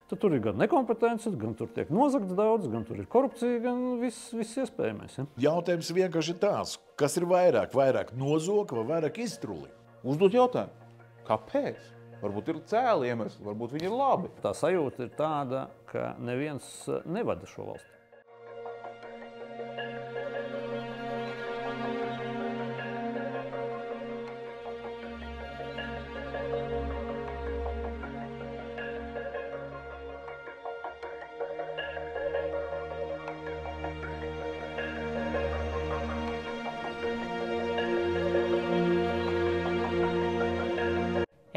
Tad tur ir gan nekompetence, gan tur tiek nozagts daudz, gan tur ir korupcija, gan viss iespējamais. Ja? Jautājums vienkārši ir tāds, kas ir vairāk? Vairāk nozoga vai vairāk iztruli? Uzdot jautājumu, kāpēc? Varbūt ir cēli iemesli, varbūt viņi ir labi. Tā sajūta ir tāda, ka neviens nevada šo valsti.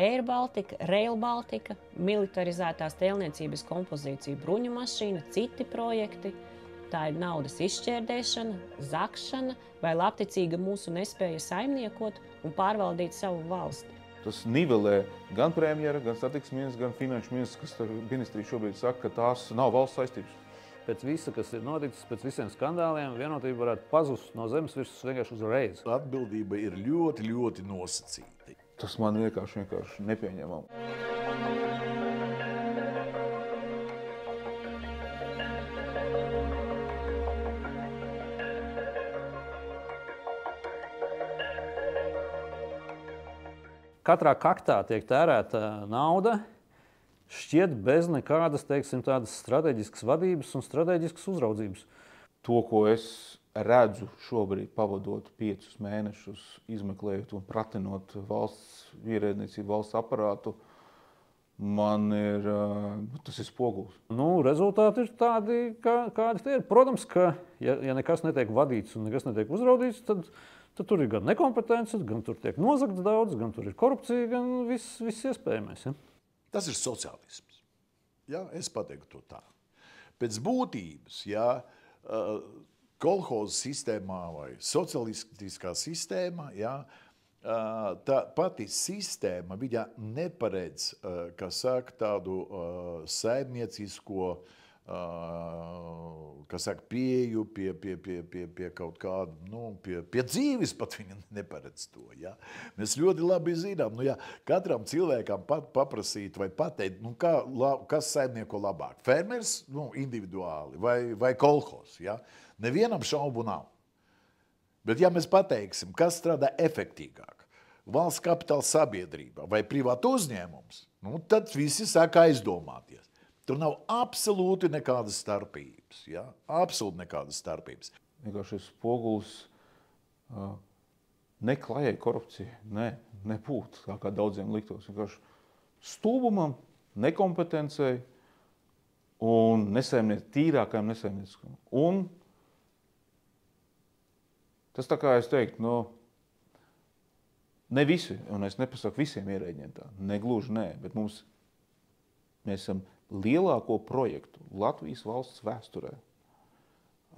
Air Baltica, Rail Baltica, militarizētās tēlniecības kompozīcija bruņu mašīna, citi projekti. Tā ir naudas izšķērdēšana, zakšana vai labticīga mūsu nespēja saimniekot un pārvaldīt savu valsti. Tas nivelē gan premjera, gan satiksmes ministrs, gan finanšu ministrs, kas ministrija šobrīd saka, ka tās nav valsts saistības. Pēc visa, kas ir noticis, pēc visiem skandāliem, vienotība varētu pazust no zemes virsmas vienkārši uzreiz. Atbildība ir ļoti, ļoti nosacīta. Tas man vienkārši nepieņemam. Katrā kaktā tiek tērēta nauda, šķiet bez nekādas, teiksim, tādas strateģiskas vadības un strateģiskas uzraudzības. To, ko es redzu šobrīd pavadot 5 mēnešus, izmeklējot un pratinot valsts ierēdniecību, valsts aparātu, man ir, tas ir spogulis. Rezultāti ir tādi, kādi tie ir. Protams, ka ja nekas netiek vadīts un nekas netiek uzraudīts, tad tur ir gan nekompetence, gan tur tiek nozagts daudz, gan tur ir korupcija, gan viss iespējamais. Ja? Tas ir sociālisms. Ja? Es pateiktu to tā. Pēc būtības, ja, kolhozu sistēmā vai socialistiskā sistēmā, ja, tā pati sistēma viņa neparedz, tādu saimniecisko pieeju pie kaut kāda, pie dzīves pat viņa neparedz to. Ja. Mēs ļoti labi zinām, ja katram cilvēkam paprasīt vai pateikt, kas saimnieko labāk, fermers individuāli vai kolhos. Ja. Nevienam šaubu nav. Bet ja mēs pateiksim, kas strādā efektīgāk, valsts kapitāla sabiedrība vai privāta uzņēmums, tad visi sāk aizdomāties. Tur nav absolūti nekādas starpības. Ja? Absolūti nekādas starpības. Vienkārši šis spogulis neklājai korupcija, nebūtu, kā daudziem liktos. Vienkārši stulbumam, nekompetencei un tīrākajam nesaimnieciskam. Un tas tā kā es teiktu, ne visi, un es nepasaku visiem ierēģiem tā, negluži nē, bet mēs esam lielāko projektu Latvijas valsts vēsturē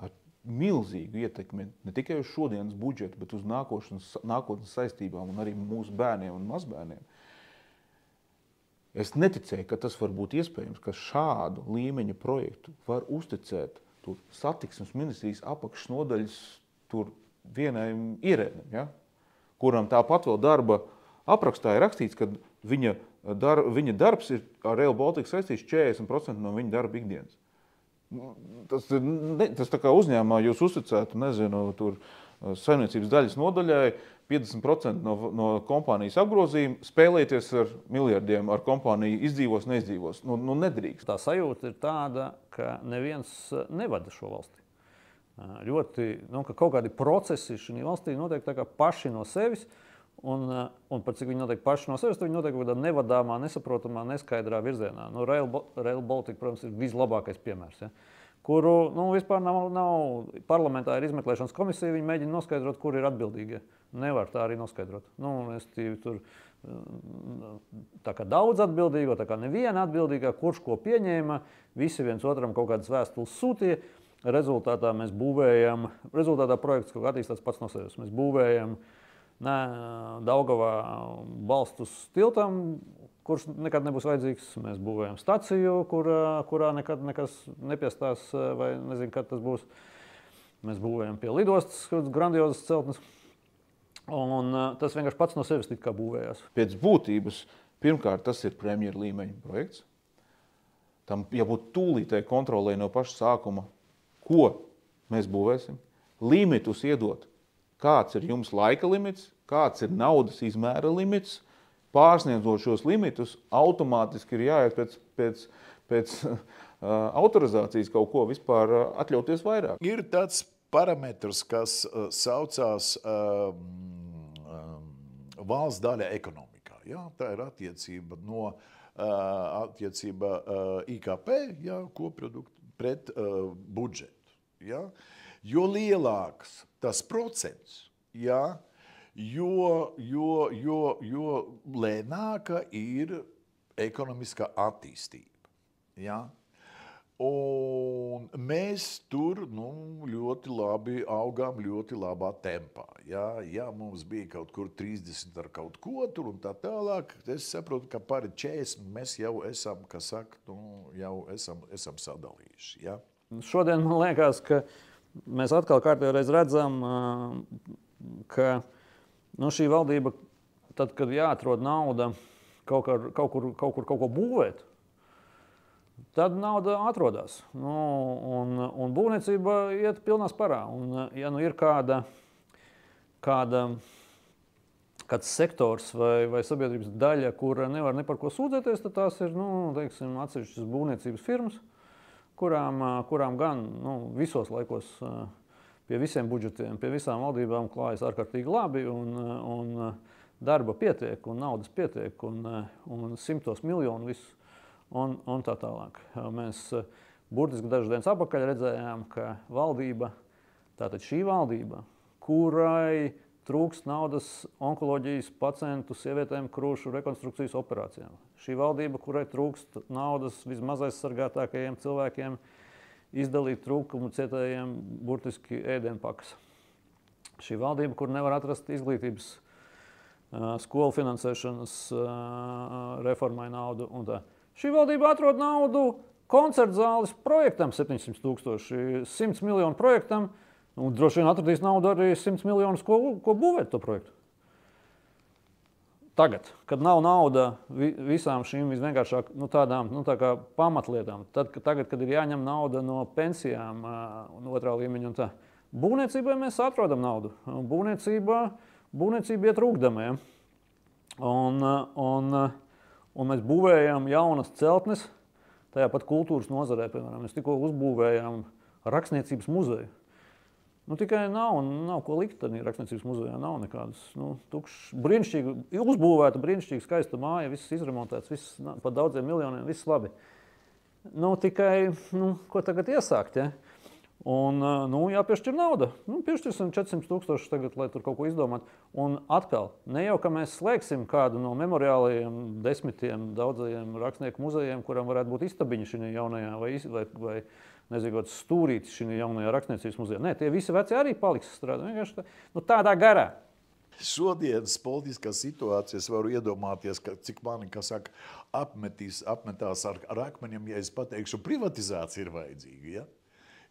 ar milzīgu ietekmi ne tikai uz šodienas budžetu, bet uz nākotnes saistībām un arī mūsu bērniem un mazbērniem. Es neticēju, ka tas var būt iespējams, ka šādu līmeņa projektu var uzticēt tur satiksmes ministrijas apakšnodaļas tur vienai ierēdnim, ja? Kuram tāpat vēl darba aprakstā ir rakstīts, ka viņa darbs ir ar Rail Baltica saistīts 40% no viņa darba ikdienas. Tas tā kā uzņēmumā jūs uzticētu, tur saimniecības daļas nodaļai 50% no kompānijas apgrozījuma spēlēties ar miljardiem, ar kompāniju izdzīvos, neizdzīvos. Nedrīkst. Tā sajūta ir tāda, ka neviens nevada šo valsti. Ļoti, ka kaut kādi procesi šajā valstī notiek tā kā paši no sevis, un pat cik viņi notiek paši no sevis, tad viņi notiek kaut kādā nevadāmā, nesaprotamā, neskaidrā virzienā. Rail Baltica, protams, ir vislabākais piemērs, ja, kuru vispār nav parlamentā ir izmeklēšanas komisija, viņi mēģina noskaidrot, kur ir atbildīgie. Nevar tā arī noskaidrot. Tur tā kā daudz atbildīgo, tā kā neviena atbildīgā, kurš ko pieņēma, visi viens otram kaut kādas vēstules sūtīja. Rezultātā projekts kaut kā attīstās pats no sevis. Mēs būvējam Daugavā balstus tiltam, kurš nekad nebūs vajadzīgs. Mēs būvējam staciju, kurā nekad nekas nepiestās, vai nezinu, kad tas būs. Mēs būvējam pie lidostas grandiozas celtnes. Un tas vienkārši pats no sevis it kā būvējās. Pēc būtības, pirmkārt, tas ir premjera līmeņa projekts. tam jābūt tūlītēji kontrolē no paša sākuma, ko mēs būvēsim, limitus iedot, kāds ir jums laika limits, kāds ir naudas izmēra limits, pārsniedzot šos limitus, automātiski ir jāiet pēc autorizācijas kaut ko vispār atļauties vairāk. Ir tāds parametrs, kas saucās valsts daļa ekonomikā. Ja? Tā ir attiecība no IKP, ja, koproduktu pret budžetu. Ja? Jo lielāks tas procents, ja, jo lēnāka ir ekonomiskā attīstība. Ja? Un mēs tur ļoti labi augām, ļoti labā tempā. Ja mums bija kaut kur 30 ar kaut ko tur un tā tālāk, es saprotu, ka par 40 mēs jau esam, kā saka, jau esam sadalījuši. Ja? Šodien man liekas, ka mēs atkal kārtējo reizi redzam, ka šī valdība, tad, kad jāatrod nauda kaut ko būvēt, tad nauda atrodas. Un būvniecība iet pilnā sparā. Un, ja ir kāds sektors vai sabiedrības daļa, kura nevar ne par ko sūdzēties, tad tās ir teiksim, atsevišķas būvniecības firmas, kurām gan visos laikos pie visiem budžetiem, pie visām valdībām klājas ārkārtīgi labi un darba pietiek un naudas pietiek un simtos miljonu visu. Un tā tālāk. Mēs burtiski dažas dienas atpakaļ redzējām, ka valdība, tātad šī valdība, kurai trūkst naudas onkoloģijas pacientu sievietēm krūšu rekonstrukcijas operācijām. Šī valdība, kurai trūkst naudas vismaz aizsargātākajiem cilvēkiem izdalīt trūkumu cietējiem burtiski ēdienpakas. Šī valdība, kur nevar atrast izglītības skolu finansēšanas reformai naudu un tā. Šī valdība atrod naudu koncertu zāles projektam 700 000, 100 miljonu projektam, un droši vien atradīs naudu arī 100 miljonus, ko būvēt to projektu. Tagad, kad nav nauda visām šīm visvienkāršāk tādām tā kā pamatlietām, tagad, kad ir jāņem nauda no pensijām otrā līmeņa un tā, būvniecībai mēs atrodam naudu. Būvniecība iet rūkdamē. Un mēs būvējam jaunas celtnes, tajā pat kultūras nozarē, piemēram. Mēs tikko uzbūvējām rakstniecības muzeju. Tikai nav ko likt tādā rakstniecības muzejā, nav nekādas brīnišķīgi, uzbūvēta, brīnišķīgi skaista māja, viss izremontēts, viss par daudziem miljoniem, viss labi. Tikai, ko tagad iesākt, ja? Un, jāpiešķir nauda. Piešķirsim 400 000 tagad, lai tur kaut ko izdomātu. Un atkal, ne jau, ka mēs slēgsim kādu no memoriālajiem, 10 daudzajiem rakstnieku muzejiem, kuram varētu būt istabiņa šī jaunajā vai nezinu, kāds stūrītis šī jaunajā rakstniecības muzejā. Nē, tie visi veci arī paliks strādāt. Vienkārši tādā garā. Šodienas politiskā situācijas varu iedomāties, cik mani, apmetās ar akmeņiem, ja es pateikšu, privatizācija ir vajadzīga, ja?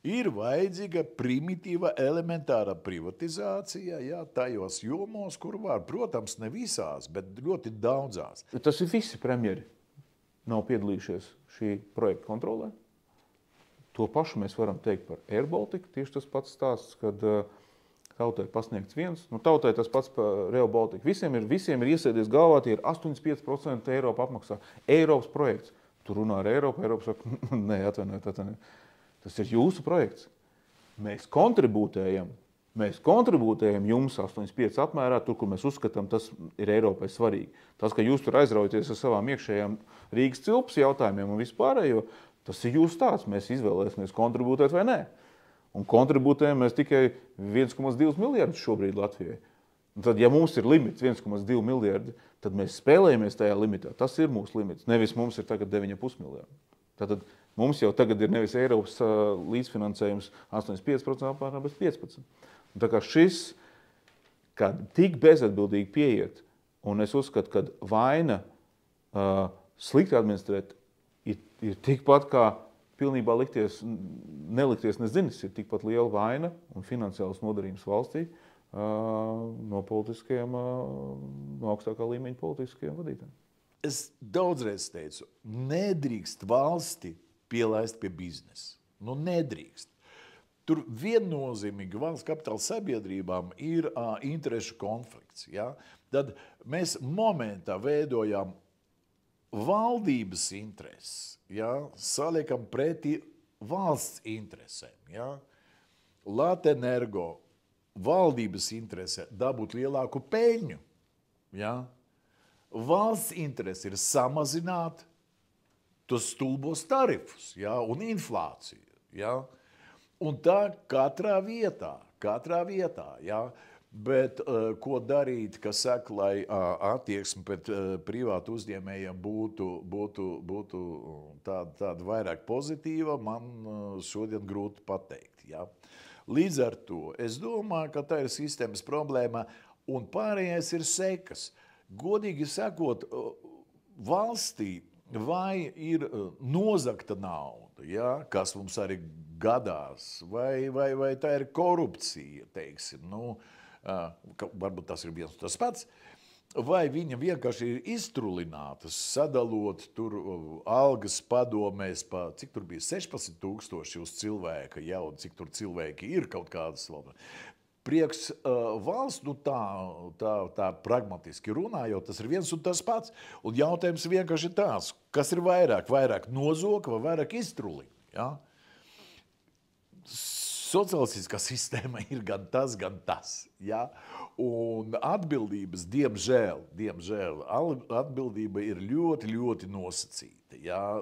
Ir vajadzīga primitīva, elementāra privatizācija, ja, tajos jomos, kur var. Protams, ne visās, bet ļoti daudzās. Tas ir visi premjeri nav piedalījušies šī projekta kontrolē. To pašu mēs varam teikt par Air Baltica. Tieši tas pats stāsts, kad tautai pasniegts viens. Tautai tas pats par Rail Baltica. Visiem ir iesēdies galvā, tie ir 85% Eiropa apmaksā. Eiropas projekts. Tu runā ar Eiropu, Eiropa saka, nē, atvainojiet. Tas ir jūsu projekts. Mēs kontribūtējam jums 85 apmērā, tur, kur mēs uzskatām, tas ir Eiropai svarīgi. Tas, ka jūs tur aizraujaties ar savām iekšējām Rīgas cilpas jautājumiem un vispārējo, tas ir jūsu stāsts. Mēs izvēlēsimies kontribūtēt vai nē. Un kontribūtējam mēs tikai 1,2 miljardus šobrīd Latvijai. Un tad, ja mums ir limits 1,2 miljardi, tad mēs spēlējamies tajā limitā. Tas ir mūsu limits. Nevis mums ir tagad 9,5 miljardi. Tātad mums jau tagad ir nevis Eiropas līdzfinansējums 85% apmērā, bet 15%. Un tā kā šis, kad tik bezatbildīgi pieiet, un es uzskatu, ka vaina slikti administrēt ir tikpat kā pilnībā nelikties nezinis, ir tikpat liela vaina un finansiāls nodarījums valstī no politiskajiem, no augstākā līmeņa politiskajiem vadītājiem. Es daudzreiz teicu, nedrīkst valsti pielaist pie biznesa. Nu, nedrīkst. Tur viennozīmīgi valsts kapitāla sabiedrībām ir interešu konflikts. Ja? Tad mēs momentā veidojam valdības intereses, ja? Saliekam pretī valsts interesēm. Ja? Latenergo valdības interesē dabūt lielāku peļņu. Ja? Valsts interese ir samazināt tos stulbos tarifus, ja? Un inflāciju. Ja? Un tā katrā vietā, ja? Bet ko darīt, kas saka, lai attieksme pret privātu uzņēmējiem būtu tāda vairāk pozitīva, man šodien grūti pateikt. Ja? Līdz ar to es domāju, ka tā ir sistēmas problēma un pārējais ir sekas. Godīgi sakot, valstī vai ir nozagta nauda, ja, kas mums arī gadās, vai tā ir korupcija, teiksim, varbūt tas ir viens un tas pats, vai viņa vienkārši ir iztrulinātas, sadalot tur algas padomēs, cik tur bija 16,000 uz cilvēka, ja, un cik tur cilvēki ir kaut kādas valsts. Prieks valsts, tā pragmatiski runājot, tas ir viens un tas pats. Un jautājums vienkārši tāds, kas ir vairāk nozoka vai vairāk iztruli. Ja? Socialistiskā sistēma ir gan tas. Ja? Un atbildības, diemžēl, atbildība ir ļoti nosacīta. Ja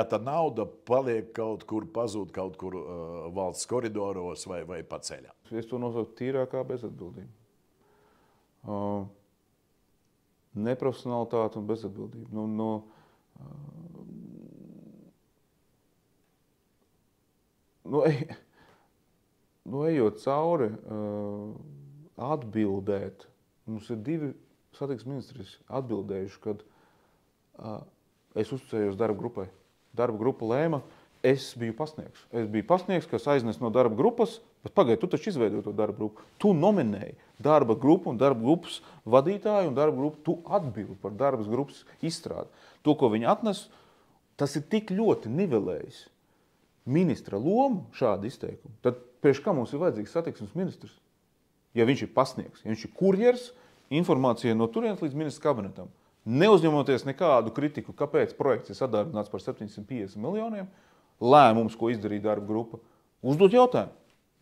tā nauda paliek kaut kur, pazūd kaut kur valsts koridoros vai pa ceļā. Es to nosauktu tīrākā bezatbildība. Neprofesionalitāte un bezatbildība. Ejot cauri, atbildēt. Mums ir 2 satiksmes ministrijas atbildējuši, kad es uzticējos darba grupai. Darba grupa lēma, es biju pasniegs, kas aiznes no darba grupas, bet pagaidi, tu taču izveidoji to darba grupu. Tu nominēji darba grupu un darba grupas vadītāju un darba grupu, tu atbildi par darba grupas izstrādi. To, ko viņi atnes, tas ir tik ļoti nivelējis ministra lomu šādu izteikumu. Tad priekš kā mums ir vajadzīgs satiksmes ministrs? Ja viņš ir pasniegs, ja viņš ir kurjers, informācija no turienes līdz ministra kabinetam. Neuzņemoties nekādu kritiku, kāpēc projekts ir sadarbināts par 750 miljoniem, lēmums, ko izdarīja darba grupa, uzdot jautājumu,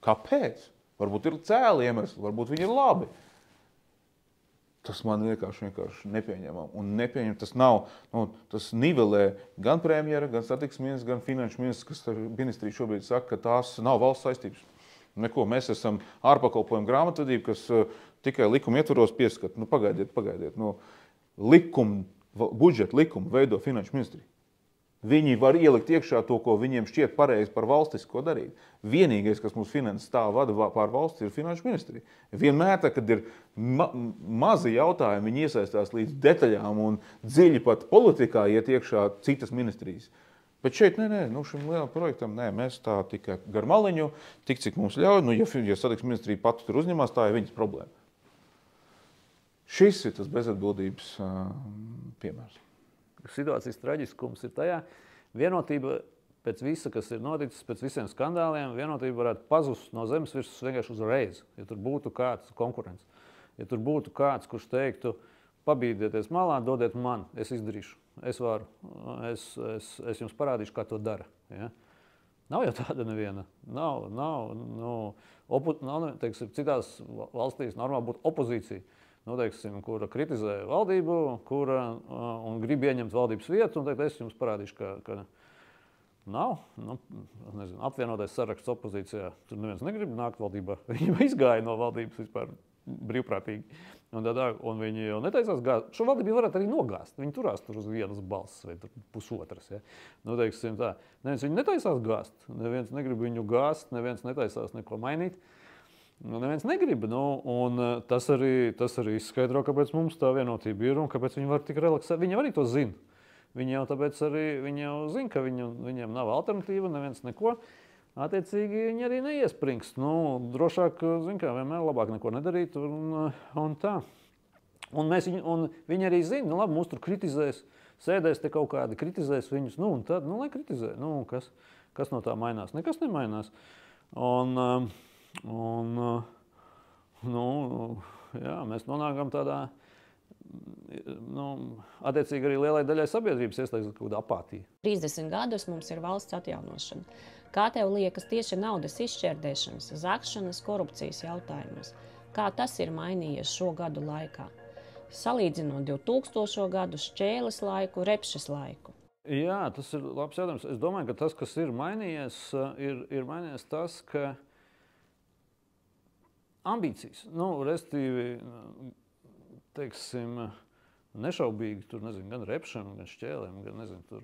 kāpēc? Varbūt ir cēli iemesli, varbūt viņi ir labi. Tas man vienkārši nepieņemam. Un nepieņem, tas nav, tas nivelē gan premjera, gan satiksmes ministrs, gan finanšu ministrs, kas ministrija šobrīd saka, ka tās nav valsts saistības. Neko, mēs esam ārpakalpojumu grāmatvedība, kas tikai likuma ietvaros pieskat. Pagaidiet. Budžeta likumu veido finanšu ministrija. Viņi var ielikt iekšā to, ko viņiem šķiet pareizi par valstisko darīt. Vienīgais, kas mums finanses tā vada pār valsts, ir finanšu ministrija. Vienmēr, kad ir mazi jautājumi, viņi iesaistās līdz detaļām un dziļi pat politikā iet iekšā citas ministrijas. Bet šeit, šim lielam projektam, mēs tā tikai gar maliņu, tik cik mums ļauj, ja satiksmes ministrija pati tur uzņemās, tā ir viņas problēma. Šis ir tas bezatbildības piemērs. Situācijas traģiskums ir tajā, vienotība pēc visa, kas ir noticis, pēc visiem skandāliem, vienotība varētu pazust no zemes virsmas vienkārši uzreiz, ja tur būtu kāds konkurents. Ja tur būtu kāds, kurš teiktu, pabīdieties malā, dodiet man, es izdarīšu, es varu, es jums parādīšu, kā to dara. Ja? Nav jau tāda neviena. Teiksim, citās valstīs normāli būtu opozīcija. Teiksim, kura kritizē valdību, un grib ieņemt valdības vietu, un teikt, es jums parādīšu, ka nav. Apvienotais saraksts opozīcijā, tur neviens negrib nākt valdībā. Viņi izgāja no valdības vispār brīvprātīgi. Un viņi jau netaisās gāzt. Šo valdību varētu arī nogāzt. Viņi turās tur uz vienas balss vai pusotras. Ja? Teiksim tā. Neviens viņi netaisās gāzt. Neviens negrib viņu gāzt, neviens netaisās neko mainīt. Neviens negrib, un tas arī izskaidro, kāpēc mums tā vienotība ir un kāpēc viņi var tik relaksēt. Viņi arī to zina. Viņi jau zina, ka viņiem nav alternatīva, neviens neko. Attiecīgi viņi arī neiespringst. Drošāk, vienmēr labāk neko nedarīt un tā. Un viņi arī zina, labi, mūs tur kritizēs, sēdēs te kaut kādi, kritizēs viņus, nu, un tad, nu, lai kritizē, nu, kas no tā mainās? Nekas nemainās. Nu, jā, mēs nonākam tādā, nu, attiecīgi arī lielai daļai sabiedrības ieslēgts kaut kāda apātija. 30 gadus mums ir valsts atjaunošana. Kā tev liekas tieši naudas izšķērdēšanas, zakšanas, korupcijas jautājumos? Kā tas ir mainījies šo gadu laikā? Salīdzinot 2000. gadu, šķēles laiku, repšas laiku. Jā, tas ir labs jautājums. Es domāju, ka tas, kas ir mainījies, ir mainījies tas, ka ambīcijas, nu, restīvi, teiksim, nešaubīgi, tur, nezinu, gan repšam, gan šķēlēm, gan, nezinu, tur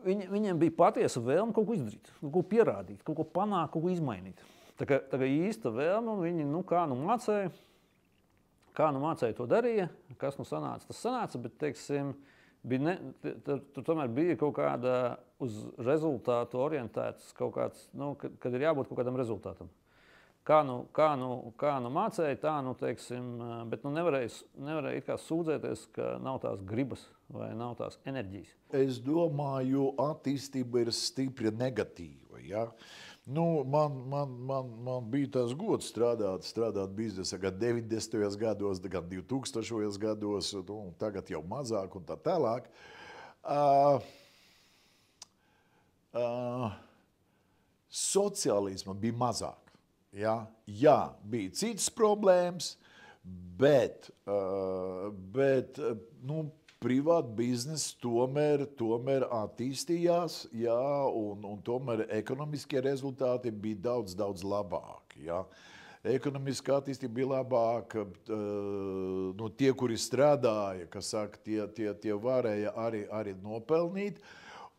viņiem bija patiesa vēlme kaut ko izdarīt, kaut ko pierādīt, kaut ko panākt, kaut ko izmainīt. Tā kā īsta vēlme, un viņi, nu, kā nu mācēja, to darīja, kas nu sanāca, tas sanāca, bet, teiksim, tur tomēr bija kaut kāda uz rezultātu orientēts kaut kāds, nu, kad ir jābūt kaut kādam rezultātam. Kā nu mācēja, tā, nu, teiksim, bet nu nevarēja it kā sūdzēties, ka nav tās gribas vai nav tās enerģijas. Es domāju, attīstība ir stipri negatīva, ja? Nu, man bija tas gods strādāt biznesā gan 90. gados, gan 2000. gados, nu, tagad jau mazāk un tā tālāk. Sociālisma bija mazāk. Ja? Jā, bija citas problēmas, bet nu, privāta biznesa tomēr attīstījās, jā, un tomēr ekonomiskie rezultāti bija daudz labāki. Jā. Ekonomiskā attīstība bija labāka, nu, tie, kuri strādāja, kas saka, tie varēja arī nopelnīt.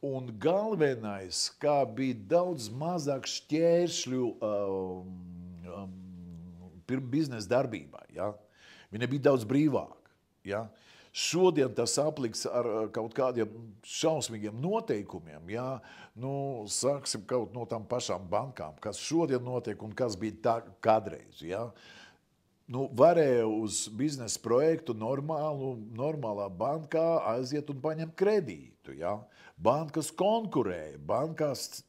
Un galvenais, kā bija daudz mazāk šķēršļu biznesa darbībā. Ja? Viņa bija daudz brīvāka. Ja? Šodien tas apliks ar kaut kādiem šausmīgiem noteikumiem, jā, nu, sāksim kaut no tām pašām bankām, kas šodien notiek un kas bija tā kādreiz, jā. Nu, varēja uz biznesa projektu normālā bankā aiziet un paņemt kredītu, jā. Bankas konkurēja, bankas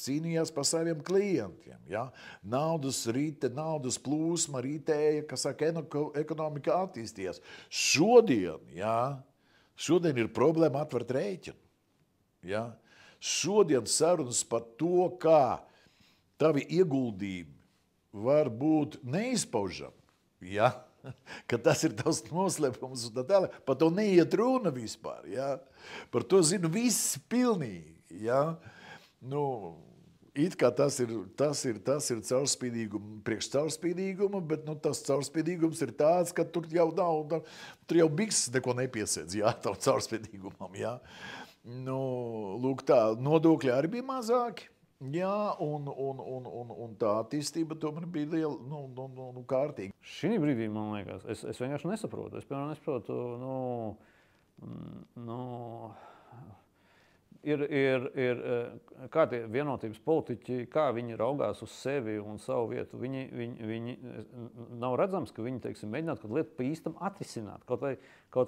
cīnījās par saviem klientiem, jā. Naudas plūsma ritēja, kas saka, ekonomika attīstījās. Šodien ir problēma atvert rēķinu, jā. Šodien sarunas par to, kā tavi ieguldījumi var būt neizpaužami, ja? Ka tas ir tavs noslēpums un tā tālāk. Par to neiet runa vispār. Ja? Par to zinu visi pilnīgi. Ja? Nu, it kā tas ir priekš caurspīdīguma, bet nu, tas caurspīdīgums ir tāds, ka tur jau nav, tur jau bikses neko nepiesēdz, ja? Tavu caurspīdīgumam. Ja? Nu, lūk tā, nodokļi arī bija mazāki. Jā, un tā attīstība tomēr bija liela, nu, kārtīga. Šī brīdī, man liekas, es vienkārši nesaprotu. Es, piemēram, nesaprotu, ir kā tie vienotības politiķi, kā viņi raugās uz sevi un savu vietu. Viņi nav redzams, ka viņi, teiksim, mēģinātu kaut lietu pa īstam atrisināt. Kaut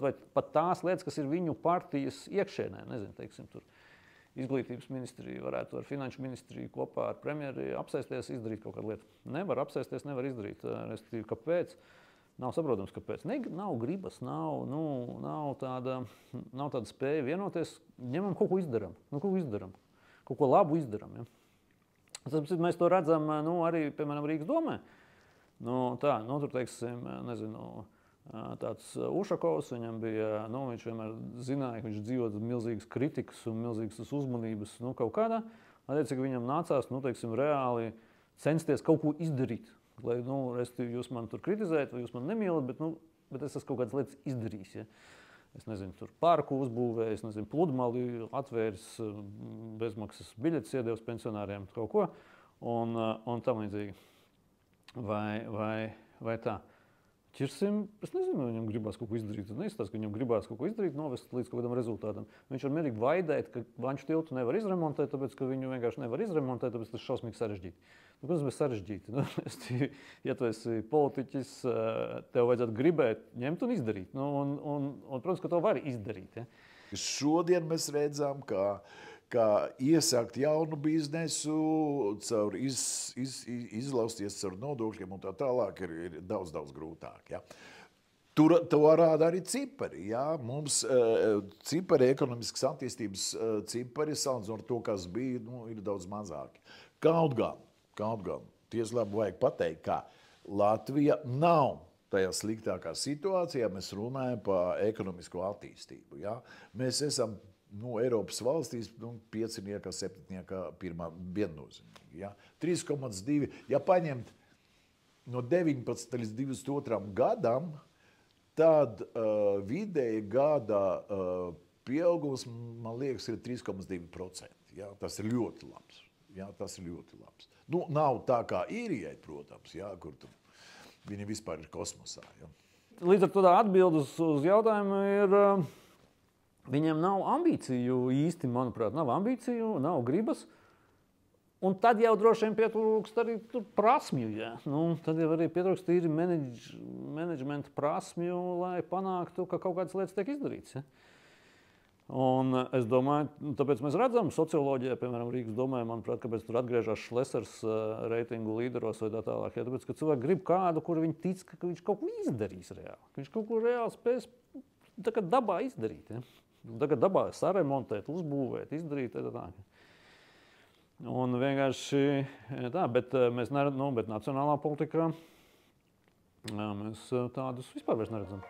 vai pat tās lietas, kas ir viņu partijas iekšēnē, nezinu, teiksim, tur. Izglītības ministrija varētu ar finanšu ministriju kopā ar premjeri apsēsties, izdarīt kaut kādu lietu. Nevar apsēsties, nevar izdarīt. Respektīvi, kāpēc? Nav saprotams, kāpēc. Nav gribas, nav tāda spēja vienoties. Ņemam kaut ko izdaram. Kaut ko labu izdaram. Ja? Mēs to redzam arī, piemēram, Rīgas domē. Tur, teiksim, nezinu, tāds Ušakovs, viņam bija, viņš vienmēr zināja, ka viņš dzīvot milzīgas kritikas un milzīgas uzmanības, kaut kādā. Attiecīgi viņam nācās, teiksim, reāli censties kaut ko izdarīt. Lai, restīvi, jūs man tur kritizējat, vai jūs man nemīlat, bet es esmu kaut kādas lietas izdarījis. Ja? Es nezinu, tur parku uzbūvējis, pludmali atvēris, bezmaksas biļetes iedevis pensionāriem, kaut ko, un tam līdzīgi. Vai tā? Ķirsim, es nezinu, viņam gribās kaut ko izdarīt. Es neizstāstu, ka viņam gribās kaut ko izdarīt, novest līdz kaut kādam rezultātam. Viņš var mierīgi vaidēt, ka Vanču tiltu nevar izremontēt, tāpēc, ka viņu vienkārši nevar izremontēt, tāpēc tas šausmīgi sarežģīti. Tas bija sarežģīti. Ja tu esi politiķis, tev vajadzētu gribēt ņemt un izdarīt. Un, protams, ka to var izdarīt. Ja? Šodien mēs redzam, ka iesākt jaunu biznesu, izlausties caur nodokļiem un tā tālāk ir daudz grūtāk. Ja? To rāda arī cipari. Ja? Mums cipari, ekonomiskas attīstības cipari, salīdzinot ar to, kas bija, ir daudz mazāki. Kaut gan, tieslābi vajag pateikt, ka Latvija nav tajā sliktākā situācijā, mēs runājam par ekonomisko attīstību. Ja? Mēs esam Eiropas valstīs 5, 7 pirmā viennozīmīgi. Ja? 3,2. Ja paņemt no 19 līdz 22 gadam, tad vidēji gada pieaugums, man liekas, ir 3,2%. Ja? Tas ir ļoti labs. Ja? Tas ir ļoti labs. Nav tā kā īrijai, protams, ja? Kur viņi vispār ir kosmosā. Ja? Līdz ar to atbildes uz jautājumu ir, viņiem nav ambīciju īsti, manuprāt, nav ambīciju, nav gribas. Un tad jau droši vien pietrūkst arī prasmju. Ja? Tad jau arī pietrūkst tīri menedžmenta prasmju, lai panāktu, ka kaut kādas lietas tiek izdarītas. Ja? Un es domāju, tāpēc mēs redzam socioloģijā, piemēram, Rīgas domē, manuprāt, kāpēc tur atgriežas Šlesers reitingu līderos vai tā tālāk. Ja? Tāpēc, ka cilvēki grib kādu, kur viņi tic, ka viņš kaut ko izdarīs reāli. Ka viņš kaut ko reāli spēs dabā izdarīt. Ja? Tagad dabā saremontēt, uzbūvēt, izdarīt. Tā. Un vienkārši tā, bet mēs neredam, bet nacionālā politikā mēs tādus vispār vairs neredzam.